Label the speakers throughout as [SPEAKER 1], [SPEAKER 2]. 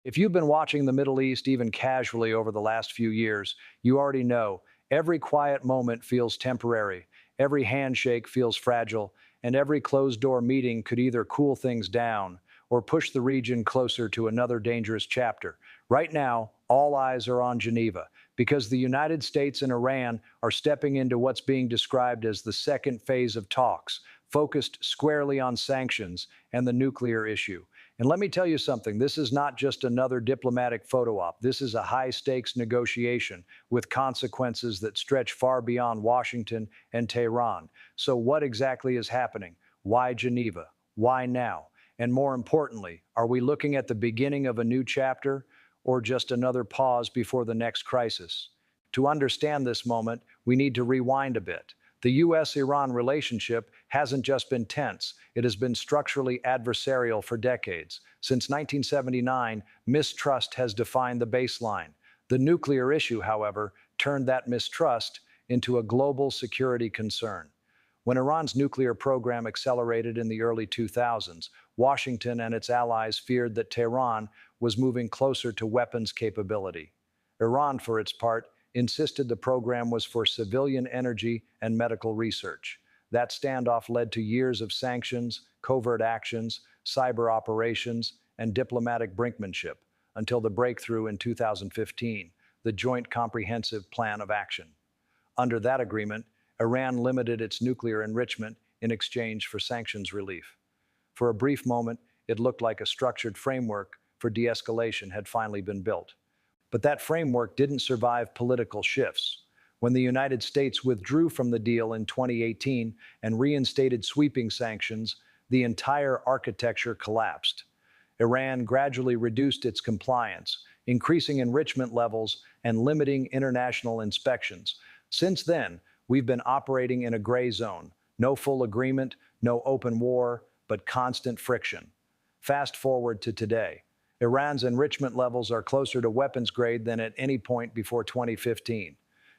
[SPEAKER 1] If you've been watching the Middle East even casually over the last few years, you already know every quiet moment feels temporary, every handshake feels fragile, and every closed door meeting could either cool things down or push the region closer to another dangerous chapter. Right now, all eyes are on Geneva because the United States and Iran are stepping into what's being described as the second phase of talks, focused squarely on sanctions and the nuclear issue. And let me tell you something, this is not just another diplomatic photo op. This is a high stakes negotiation with consequences that stretch far beyond Washington and Tehran. So, what exactly is happening? Why Geneva? Why now? And more importantly, are we looking at the beginning of a new chapter or just another pause before the next crisis? To understand this moment, we need to rewind a bit. The US-Iran relationship hasn't just been tense, it has been structurally adversarial for decades. Since 1979, mistrust has defined the baseline. The nuclear issue, however, turned that mistrust into a global security concern. When Iran's nuclear program accelerated in the early 2000s, Washington and its allies feared that Tehran was moving closer to weapons capability. Iran, for its part, insisted the program was for civilian energy and medical research. That standoff led to years of sanctions, covert actions, cyber operations, and diplomatic brinkmanship, until the breakthrough in 2015, the Joint Comprehensive Plan of Action. Under that agreement, Iran limited its nuclear enrichment in exchange for sanctions relief. For a brief moment, it looked like a structured framework for de-escalation had finally been built. But that framework didn't survive political shifts. When the United States withdrew from the deal in 2018 and reinstated sweeping sanctions, the entire architecture collapsed. Iran gradually reduced its compliance, increasing enrichment levels and limiting international inspections. Since then, we've been operating in a gray zone. No full agreement, no open war, but constant friction. Fast forward to today. Iran's enrichment levels are closer to weapons grade than at any point before 2015.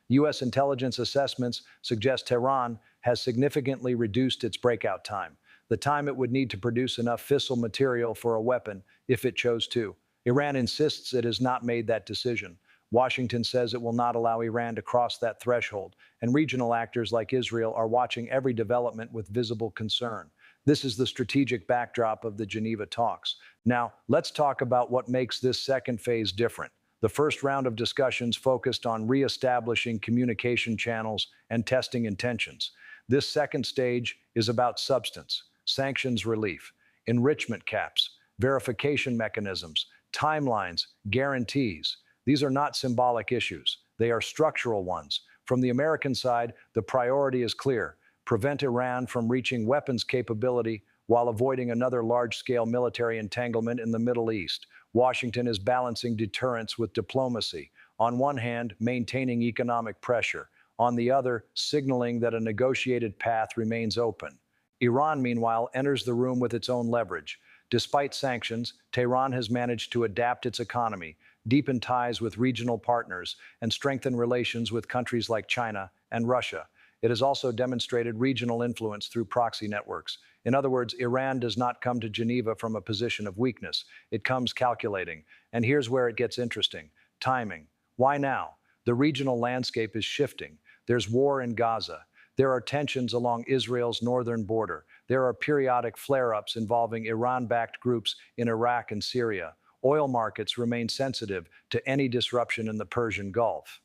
[SPEAKER 1] U.S. intelligence assessments suggest Tehran has significantly reduced its breakout time, the time it would need to produce enough fissile material for a weapon if it chose to. Iran insists it has not made that decision. Washington says it will not allow Iran to cross that threshold, and regional actors like Israel are watching every development with visible concern. This is the strategic backdrop of the Geneva talks. Now, let's talk about what makes this second phase different. The first round of discussions focused on re-establishing communication channels and testing intentions. This second stage is about substance, sanctions relief, enrichment caps, verification mechanisms, timelines, guarantees. These are not symbolic issues. They are structural ones. From the American side, the priority is clear: prevent Iran from reaching weapons capability while avoiding another large-scale military entanglement in the Middle East. Washington is balancing deterrence with diplomacy. On one hand, maintaining economic pressure. On the other, signaling that a negotiated path remains open. Iran, meanwhile, enters the room with its own leverage. Despite sanctions, Tehran has managed to adapt its economy, deepen ties with regional partners, and strengthen relations with countries like China and Russia. It has also demonstrated regional influence through proxy networks. In other words, Iran does not come to Geneva from a position of weakness. It comes calculating. And here's where it gets interesting: timing. Why now? The regional landscape is shifting. There's war in Gaza. There are tensions along Israel's northern border. There are periodic flare-ups involving Iran-backed groups in Iraq and Syria. Oil markets remain sensitive to any disruption in the Persian Gulf.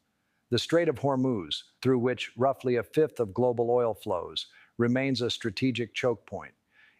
[SPEAKER 1] The Strait of Hormuz, through which roughly a fifth of global oil flows, remains a strategic choke point.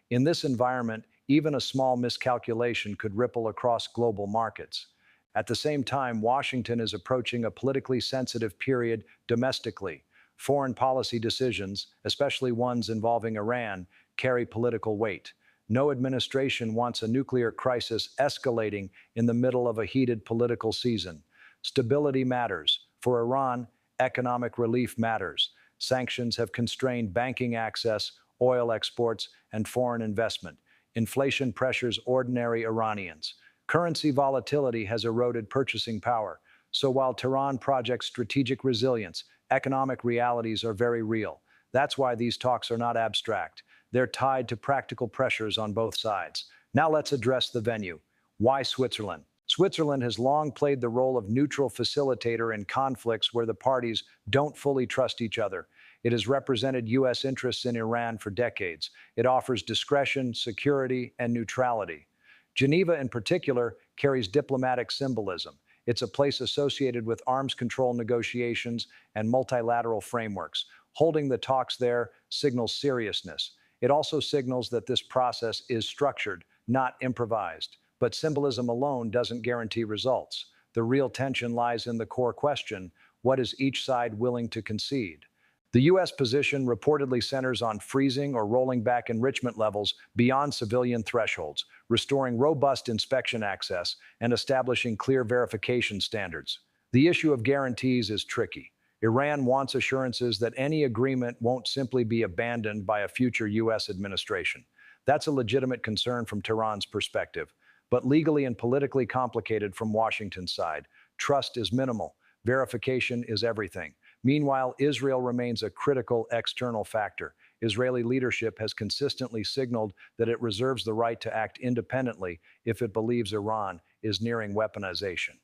[SPEAKER 1] In this environment, even a small miscalculation could ripple across global markets. At the same time, Washington is approaching a politically sensitive period domestically. Foreign policy decisions, especially ones involving Iran, carry political weight. No administration wants a nuclear crisis escalating in the middle of a heated political season. Stability matters. For Iran, economic relief matters. Sanctions have constrained banking access, oil exports, and foreign investment. Inflation pressures ordinary Iranians. Currency volatility has eroded purchasing power. So while Tehran projects strategic resilience, economic realities are very real. That's why these talks are not abstract. They're tied to practical pressures on both sides. Now let's address the venue. Why Switzerland? Switzerland has long played the role of neutral facilitator in conflicts where the parties don't fully trust each other. It has represented U.S. interests in Iran for decades. It offers discretion, security, and neutrality. Geneva, in particular, carries diplomatic symbolism. It's a place associated with arms control negotiations and multilateral frameworks. Holding the talks there signals seriousness. It also signals that this process is structured, not improvised. But symbolism alone doesn't guarantee results. The real tension lies in the core question: what is each side willing to concede? The U.S. position reportedly centers on freezing or rolling back enrichment levels beyond civilian thresholds, restoring robust inspection access, and establishing clear verification standards. The issue of guarantees is tricky. Iran wants assurances that any agreement won't simply be abandoned by a future U.S. administration. That's a legitimate concern from Tehran's perspective, but legally and politically complicated from Washington's side. Trust is minimal. Verification is everything. Meanwhile, Israel remains a critical external factor. Israeli leadership has consistently signaled that it reserves the right to act independently if it believes Iran is nearing weaponization.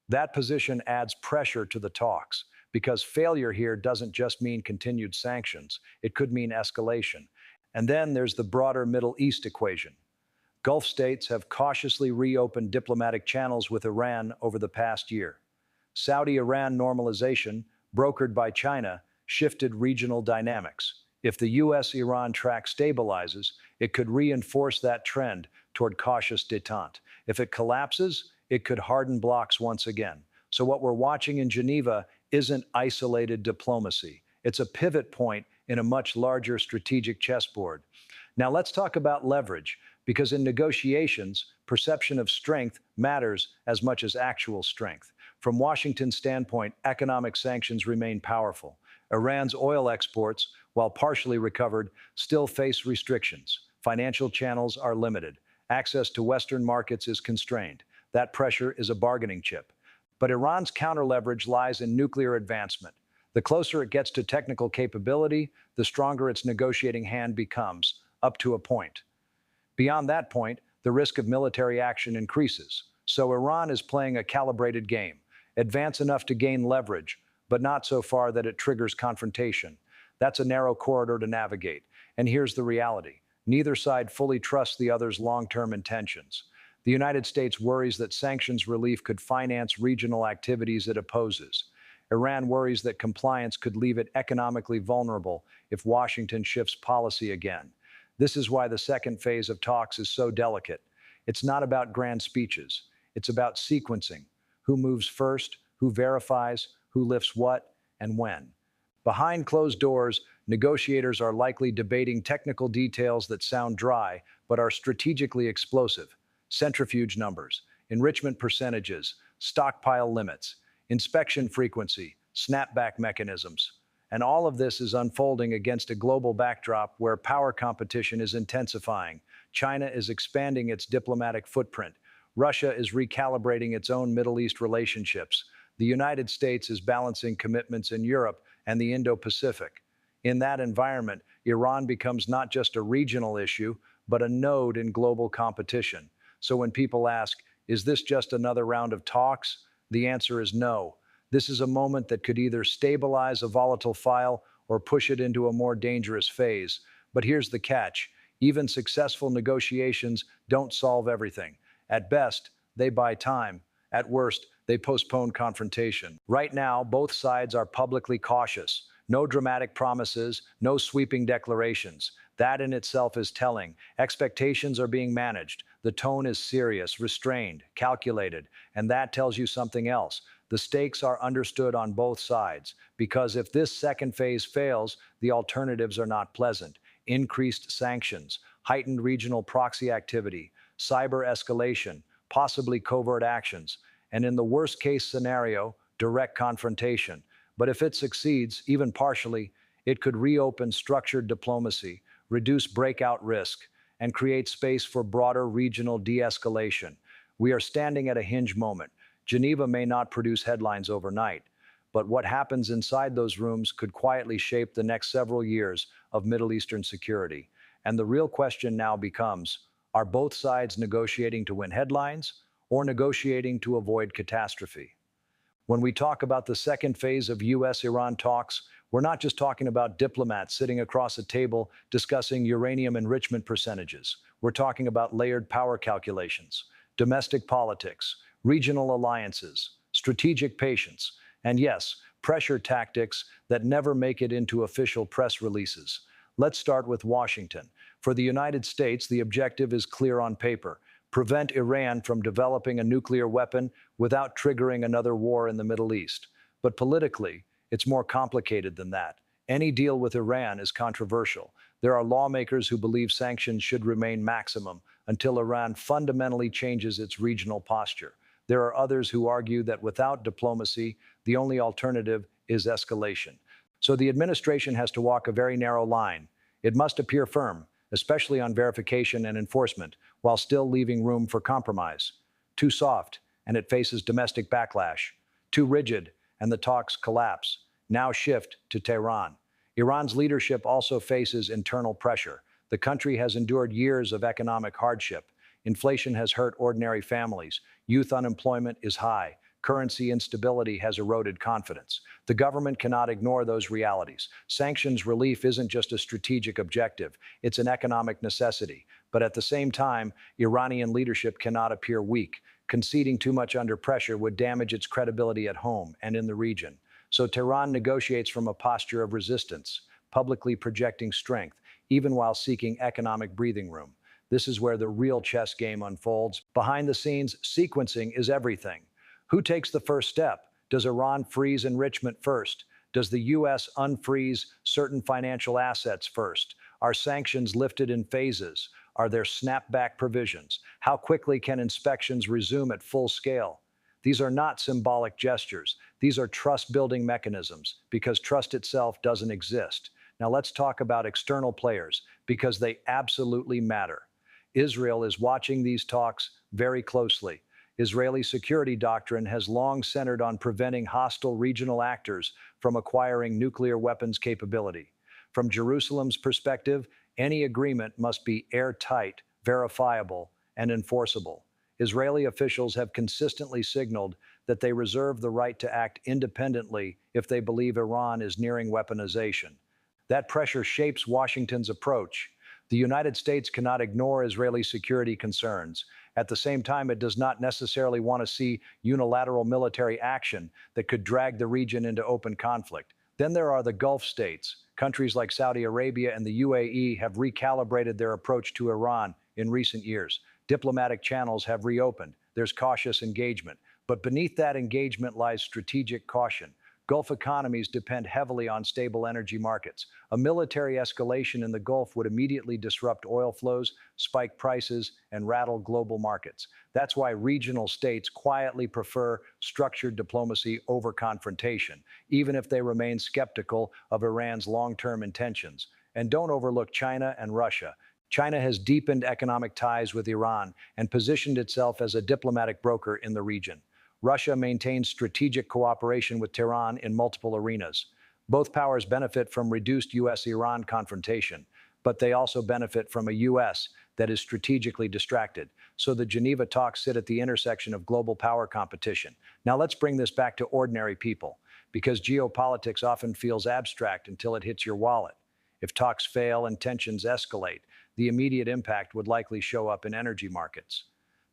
[SPEAKER 1] That position adds pressure to the talks, because failure here doesn't just mean continued sanctions, it could mean escalation. And then there's the broader Middle East equation. Gulf states have cautiously reopened diplomatic channels with Iran over the past year. Saudi-Iran normalization, brokered by China, shifted regional dynamics. If the US-Iran track stabilizes, it could reinforce that trend toward cautious détente. If it collapses, it could harden blocs once again. So what we're watching in Geneva isn't isolated diplomacy. It's a pivot point in a much larger strategic chessboard. Now let's talk about leverage, because in negotiations, perception of strength matters as much as actual strength. From Washington's standpoint, economic sanctions remain powerful. Iran's oil exports, while partially recovered, still face restrictions. Financial channels are limited. Access to Western markets is constrained. That pressure is a bargaining chip. But Iran's counter-leverage lies in nuclear advancement. The closer it gets to technical capability, the stronger its negotiating hand becomes, up to a point. Beyond that point, the risk of military action increases. So Iran is playing a calibrated game. Advance enough to gain leverage, but not so far that it triggers confrontation. That's a narrow corridor to navigate. And here's the reality. Neither side fully trusts the other's long-term intentions. The United States worries that sanctions relief could finance regional activities it opposes. Iran worries that compliance could leave it economically vulnerable if Washington shifts policy again. This is why the second phase of talks is so delicate. It's not about grand speeches. It's about sequencing. Who moves first, who verifies, who lifts what, and when. Behind closed doors, negotiators are likely debating technical details that sound dry, but are strategically explosive. Centrifuge numbers, enrichment percentages, stockpile limits, inspection frequency, snapback mechanisms. And all of this is unfolding against a global backdrop where power competition is intensifying. China is expanding its diplomatic footprint. Russia is recalibrating its own Middle East relationships. The United States is balancing commitments in Europe and the Indo-Pacific. In that environment, Iran becomes not just a regional issue, but a node in global competition. So when people ask, is this just another round of talks? The answer is no. This is a moment that could either stabilize a volatile file or push it into a more dangerous phase. But here's the catch. Even successful negotiations don't solve everything. At best, they buy time. At worst, they postpone confrontation. Right now, both sides are publicly cautious. No dramatic promises, no sweeping declarations. That in itself is telling. Expectations are being managed. The tone is serious, restrained, calculated, and that tells you something else. The stakes are understood on both sides, because if this second phase fails, the alternatives are not pleasant. Increased sanctions, heightened regional proxy activity, cyber escalation, possibly covert actions, and in the worst-case scenario, direct confrontation. But if it succeeds, even partially, it could reopen structured diplomacy, reduce breakout risk, and create space for broader regional de-escalation. We are standing at a hinge moment. Geneva may not produce headlines overnight, but what happens inside those rooms could quietly shape the next several years of Middle Eastern security. And the real question now becomes, are both sides negotiating to win headlines, or negotiating to avoid catastrophe. When we talk about the second phase of US-Iran talks, we're not just talking about diplomats sitting across a table discussing uranium enrichment percentages. We're talking about layered power calculations, domestic politics, regional alliances, strategic patience, and yes, pressure tactics that never make it into official press releases. Let's start with Washington. For the United States, the objective is clear on paper: prevent Iran from developing a nuclear weapon without triggering another war in the Middle East. But politically, it's more complicated than that. Any deal with Iran is controversial. There are lawmakers who believe sanctions should remain maximum until Iran fundamentally changes its regional posture. There are others who argue that without diplomacy, the only alternative is escalation. So the administration has to walk a very narrow line. It must appear firm, especially on verification and enforcement, while still leaving room for compromise. Too soft, and it faces domestic backlash. Too rigid, and the talks collapse. Now shift to Tehran. Iran's leadership also faces internal pressure. The country has endured years of economic hardship. Inflation has hurt ordinary families. Youth unemployment is high. Currency instability has eroded confidence. The government cannot ignore those realities. Sanctions relief isn't just a strategic objective, it's an economic necessity. But at the same time, Iranian leadership cannot appear weak. Conceding too much under pressure would damage its credibility at home and in the region. So Tehran negotiates from a posture of resistance, publicly projecting strength, even while seeking economic breathing room. This is where the real chess game unfolds. Behind the scenes, sequencing is everything. Who takes the first step? Does Iran freeze enrichment first? Does the US unfreeze certain financial assets first? Are sanctions lifted in phases? Are there snapback provisions? How quickly can inspections resume at full scale? These are not symbolic gestures. These are trust-building mechanisms, because trust itself doesn't exist. Now let's talk about external players, because they absolutely matter. Israel is watching these talks very closely. Israeli security doctrine has long centered on preventing hostile regional actors from acquiring nuclear weapons capability. From Jerusalem's perspective, any agreement must be airtight, verifiable, and enforceable. Israeli officials have consistently signaled that they reserve the right to act independently if they believe Iran is nearing weaponization. That pressure shapes Washington's approach. The United States cannot ignore Israeli security concerns. At the same time, it does not necessarily want to see unilateral military action that could drag the region into open conflict. Then there are the Gulf states. Countries like Saudi Arabia and the UAE have recalibrated their approach to Iran in recent years. Diplomatic channels have reopened. There's cautious engagement. But beneath that engagement lies strategic caution. Gulf economies depend heavily on stable energy markets. A military escalation in the Gulf would immediately disrupt oil flows, spike prices, and rattle global markets. That's why regional states quietly prefer structured diplomacy over confrontation, even if they remain skeptical of Iran's long-term intentions. And don't overlook China and Russia. China has deepened economic ties with Iran and positioned itself as a diplomatic broker in the region. Russia maintains strategic cooperation with Tehran in multiple arenas. Both powers benefit from reduced US-Iran confrontation, but they also benefit from a US that is strategically distracted. So the Geneva talks sit at the intersection of global power competition. Now let's bring this back to ordinary people, because geopolitics often feels abstract until it hits your wallet. If talks fail and tensions escalate, the immediate impact would likely show up in energy markets.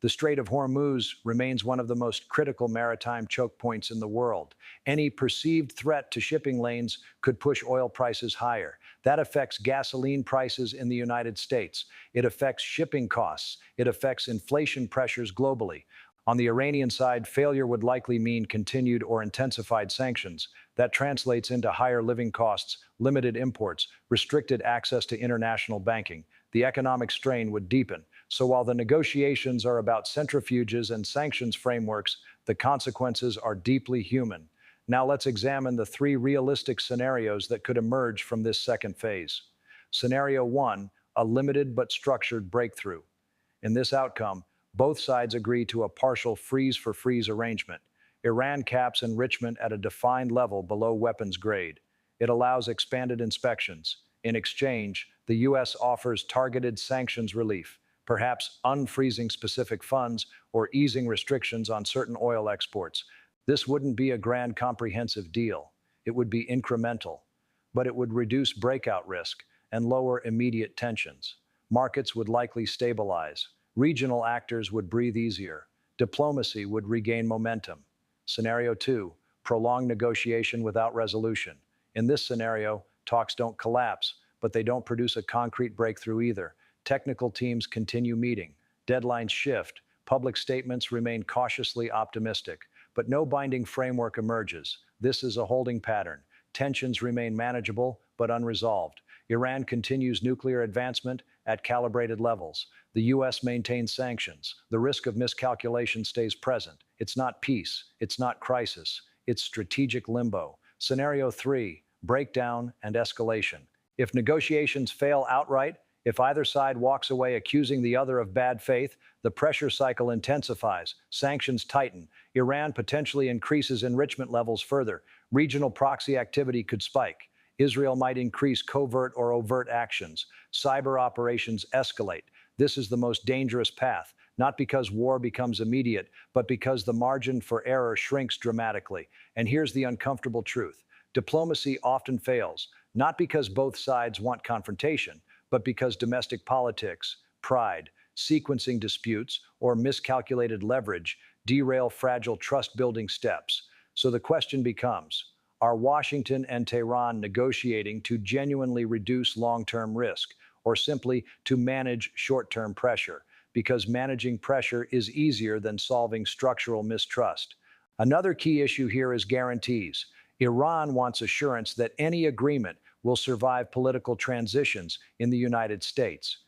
[SPEAKER 1] The Strait of Hormuz remains one of the most critical maritime choke points in the world. Any perceived threat to shipping lanes could push oil prices higher. That affects gasoline prices in the United States. It affects shipping costs. It affects inflation pressures globally. On the Iranian side, failure would likely mean continued or intensified sanctions. That translates into higher living costs, limited imports, restricted access to international banking. The economic strain would deepen. So while the negotiations are about centrifuges and sanctions frameworks, the consequences are deeply human. Now let's examine the three realistic scenarios that could emerge from this second phase. Scenario 1, a limited but structured breakthrough. In this outcome, both sides agree to a partial freeze-for-freeze arrangement. Iran caps enrichment at a defined level below weapons grade. It allows expanded inspections. In exchange, the US offers targeted sanctions relief. perhaps unfreezing specific funds or easing restrictions on certain oil exports. This wouldn't be a grand comprehensive deal. It would be incremental, but it would reduce breakout risk and lower immediate tensions. Markets would likely stabilize. Regional actors would breathe easier. Diplomacy would regain momentum. Scenario 2, prolonged negotiation without resolution. In this scenario, talks don't collapse, but they don't produce a concrete breakthrough either. Technical teams continue meeting. Deadlines shift. Public statements remain cautiously optimistic, but no binding framework emerges. This is a holding pattern. Tensions remain manageable, but unresolved. Iran continues nuclear advancement at calibrated levels. The U.S. maintains sanctions. The risk of miscalculation stays present. It's not peace. It's not crisis. It's strategic limbo. Scenario 3, breakdown and escalation. If negotiations fail outright, if either side walks away accusing the other of bad faith, the pressure cycle intensifies, sanctions tighten, Iran potentially increases enrichment levels further, regional proxy activity could spike, Israel might increase covert or overt actions, cyber operations escalate. This is the most dangerous path, not because war becomes immediate, but because the margin for error shrinks dramatically. And here's the uncomfortable truth. Diplomacy often fails, not because both sides want confrontation, but because domestic politics, pride, sequencing disputes, or miscalculated leverage derail fragile trust-building steps. So the question becomes, are Washington and Tehran negotiating to genuinely reduce long-term risk, or simply to manage short-term pressure? Because managing pressure is easier than solving structural mistrust. Another key issue here is guarantees. Iran wants assurance that any agreement will survive political transitions in the United States.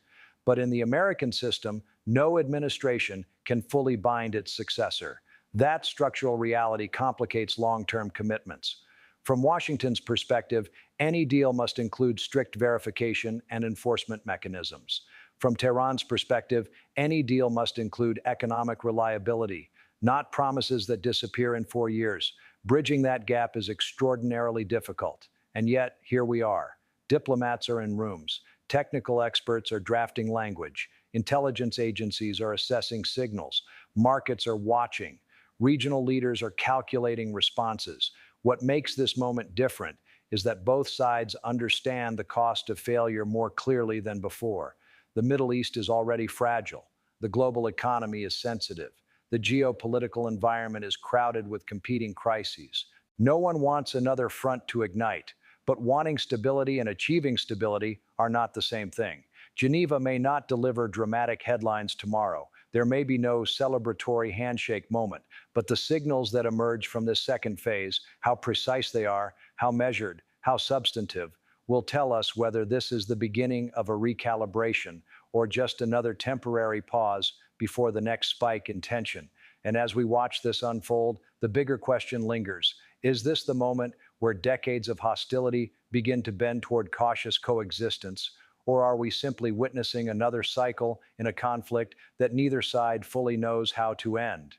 [SPEAKER 1] But in the American system, no administration can fully bind its successor. That structural reality complicates long-term commitments. From Washington's perspective, any deal must include strict verification and enforcement mechanisms. From Tehran's perspective, any deal must include economic reliability, not promises that disappear in 4 years. Bridging that gap is extraordinarily difficult. And yet, here we are. Diplomats are in rooms. Technical experts are drafting language. Intelligence agencies are assessing signals. Markets are watching. Regional leaders are calculating responses. What makes this moment different is that both sides understand the cost of failure more clearly than before. The Middle East is already fragile. The global economy is sensitive. The geopolitical environment is crowded with competing crises. No one wants another front to ignite, but wanting stability and achieving stability are not the same thing. Geneva may not deliver dramatic headlines tomorrow. There may be no celebratory handshake moment, but the signals that emerge from this second phase, how precise they are, how measured, how substantive, will tell us whether this is the beginning of a recalibration or just another temporary pause before the next spike in tension. And as we watch this unfold, the bigger question lingers. Is this the moment where decades of hostility begin to bend toward cautious coexistence? Or are we simply witnessing another cycle in a conflict that neither side fully knows how to end?